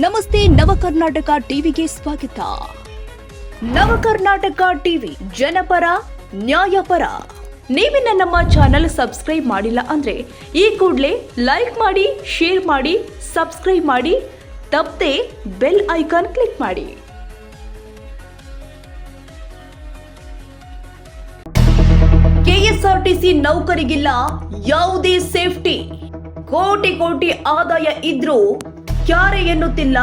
ನಮಸ್ತೆ ನವಕರ್ನಾಟಕ ಟಿವಿಗೆ ಸ್ವಾಗತ. ನವಕರ್ನಾಟಕ ಟಿವಿ ಜನಪರ ನ್ಯಾಯಪರ. ನೀವಿನ್ನ ನಮ್ಮ ಚಾನೆಲ್ ಸಬ್ಸ್ಕ್ರೈಬ್ ಮಾಡಿಲ್ಲ ಅಂದ್ರೆ ಈ ಕೂಡಲೇ ಲೈಕ್ ಮಾಡಿ, ಶೇರ್ ಮಾಡಿ, ಸಬ್ಸ್ಕ್ರೈಬ್ ಮಾಡಿ, ತಪ್ಪದೆ ಬೆಲ್ ಐಕಾನ್ ಕ್ಲಿಕ್ ಮಾಡಿ. ಕೆಎಸ್ಆರ್ಟಿಸಿ ನೌಕರಿಗಿಲ್ಲ ಯಾವುದೇ ಸೇಫ್ಟಿ. ಕೋಟಿ ಕೋಟಿ ಆದಾಯ ಇದ್ರೂ ಕ್ಯಾರೆ ಎನ್ನುತ್ತಿಲ್ಲ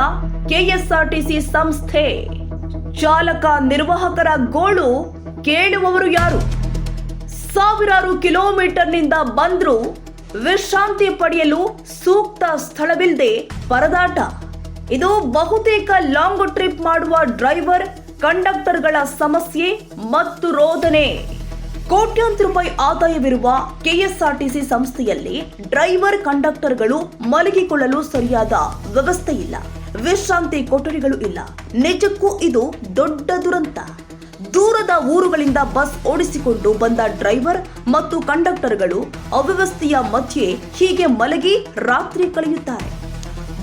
ಕೆಎಸ್ಆರ್ಟಿಸಿ ಸಂಸ್ಥೆ. ಚಾಲಕ ನಿರ್ವಾಹಕರ ಗೋಳು ಕೇಳುವವರು ಯಾರು? ಸಾವಿರಾರು ಕಿಲೋಮೀಟರ್ನಿಂದ ಬಂದ್ರು ವಿಶ್ರಾಂತಿ ಪಡೆಯಲು ಸೂಕ್ತ ಸ್ಥಳವಿಲ್ಲದೆ ಪರದಾಟ. ಇದು ಬಹುತೇಕ ಲಾಂಗ್ ಟ್ರಿಪ್ ಮಾಡುವ ಡ್ರೈವರ್ ಕಂಡಕ್ಟರ್ಗಳ ಸಮಸ್ಯೆ ಮತ್ತು ರೋದನೆ. ಕೋಟ್ಯಾಂತರ ರೂಪಾಯಿ ಆದಾಯವಿರುವ ಕೆಎಸ್ಆರ್ಟಿಸಿ ಸಂಸ್ಥೆಯಲ್ಲಿ ಡ್ರೈವರ್ ಕಂಡಕ್ಟರ್ಗಳು ಮಲಗಿಕೊಳ್ಳಲು ಸರಿಯಾದ ವ್ಯವಸ್ಥೆ ಇಲ್ಲ, ವಿಶ್ರಾಂತಿ ಕೊಠಡಿಗಳು ಇಲ್ಲ. ನಿಜಕ್ಕೂ ಇದು ದೊಡ್ಡ ದುರಂತ. ದೂರದ ಊರುಗಳಿಂದ ಬಸ್ ಓಡಿಸಿಕೊಂಡು ಬಂದ ಡ್ರೈವರ್ ಮತ್ತು ಕಂಡಕ್ಟರ್ಗಳು ಅವ್ಯವಸ್ಥೆಯ ಮಧ್ಯೆ ಹೀಗೆ ಮಲಗಿ ರಾತ್ರಿ ಕಳೆಯುತ್ತಾರೆ.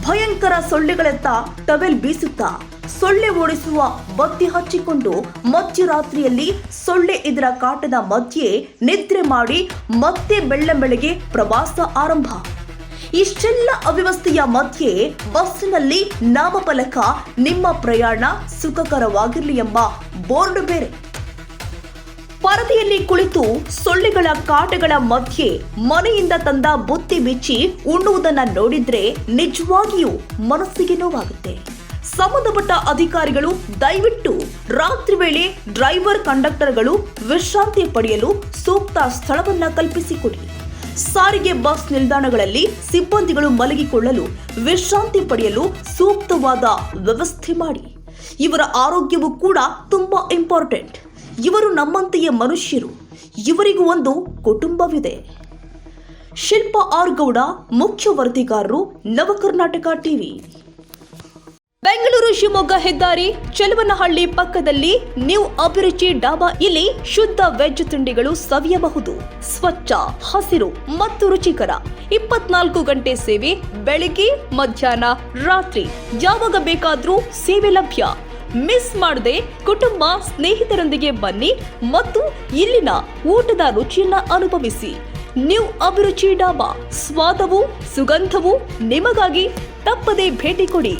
ಭಯಂಕರ ಸೊಳ್ಳೆಗಳತ್ತ ಟವೆಲ್ ಬೀಸುತ್ತಾ ಸೊಳ್ಳೆ ಓಡಿಸುವ ಬತ್ತಿ ಹಚ್ಚಿಕೊಂಡು ಮಧ್ಯರಾತ್ರಿಯಲ್ಲಿ ಸೊಳ್ಳೆ ಇದರ ಕಾಟದ ಮಧ್ಯೆ ನಿದ್ರೆ ಮಾಡಿ ಮತ್ತೆ ಬೆಳ್ಳಂಬೆಳಗ್ಗೆ ಪ್ರವಾಸ ಆರಂಭ. ಇಷ್ಟೆಲ್ಲ ಅವ್ಯವಸ್ಥೆಯ ಮಧ್ಯೆ ಬಸ್ಸಿನಲ್ಲಿ ನಾಮಫಲಕ ನಿಮ್ಮ ಪ್ರಯಾಣ ಸುಖಕರವಾಗಿರಲಿ ಎಂಬ ಬೋರ್ಡ್ ಬೇರೆ. ಪರದೆಯಲ್ಲಿ ಕುಳಿತು ಸೊಳ್ಳೆಗಳ ಕಾಟಗಳ ಮಧ್ಯೆ ಮನೆಯಿಂದ ತಂದ ಬುತ್ತಿ ಬಿಚ್ಚಿ ಉಣ್ಣುವುದನ್ನ ನೋಡಿದ್ರೆ ನಿಜವಾಗಿಯೂ ಮನಸ್ಸಿಗೆ ನೋವಾಗುತ್ತೆ. ಸಂಬಂಧಪಟ್ಟ ಅಧಿಕಾರಿಗಳು ದಯವಿಟ್ಟು ರಾತ್ರಿ ವೇಳೆ ಡ್ರೈವರ್ ಕಂಡಕ್ಟರ್ಗಳು ವಿಶ್ರಾಂತಿ ಪಡೆಯಲು ಸೂಕ್ತ ಸ್ಥಳವನ್ನ ಕಲ್ಪಿಸಿಕೊಡಿ. ಸಾರಿಗೆ ಬಸ್ ನಿಲ್ದಾಣಗಳಲ್ಲಿ ಸಿಬ್ಬಂದಿಗಳು ಮಲಗಿಕೊಳ್ಳಲು, ವಿಶ್ರಾಂತಿ ಪಡೆಯಲು ಸೂಕ್ತವಾದ ವ್ಯವಸ್ಥೆ ಮಾಡಿ. ಇವರ ಆರೋಗ್ಯವು ಕೂಡ ತುಂಬಾ ಇಂಪಾರ್ಟೆಂಟ್. ಇವರು ನಮ್ಮಂತೆಯೇ ಮನುಷ್ಯರು. ಇವರಿಗೂ ಒಂದು ಕುಟುಂಬವಿದೆ. ಶಿಲ್ಪಾ ಆರ್ ಗೌಡ, ಮುಖ್ಯ ವರದಿಗಾರರು, ನವಕರ್ನಾಟಕ ಟಿವಿ. ಬೆಂಗಳೂರು ಶಿವಮೊಗ್ಗ ಹೆದ್ದಾರಿ ಚೆಲುವನಹಳ್ಳಿ ಪಕ್ಕದಲ್ಲಿ ನ್ಯೂ ಅಭಿರುಚಿ ಡಾಬಾ. ಇಲ್ಲಿ ಶುದ್ಧ ವೆಜ್ ತಿಂಡಿಗಳು ಸವಿಯಬಹುದು. ಸ್ವಚ್ಛ, ಹಸಿರು ಮತ್ತು ರುಚಿಕರ. 24 ಗಂಟೆ ಸೇವೆ. ಬೆಳಿಗ್ಗೆ, ಮಧ್ಯಾಹ್ನ, ರಾತ್ರಿ ಯಾವಾಗ ಬೇಕಾದ್ರೂ ಸೇವೆ ಲಭ್ಯ. ಮಿಸ್ ಮಾಡದೆ ಕುಟುಂಬ ಸ್ನೇಹಿತರೊಂದಿಗೆ ಬನ್ನಿ ಮತ್ತು ಇಲ್ಲಿನ ಊಟದ ರುಚಿಯನ್ನ ಅನುಭವಿಸಿ. ನ್ಯೂ ಅಭಿರುಚಿ ಡಾಬಾ. ಸ್ವಾದವು ಸುಗಂಧವು ನಿಮಗಾಗಿ. ತಪ್ಪದೇ ಭೇಟಿ ಕೊಡಿ.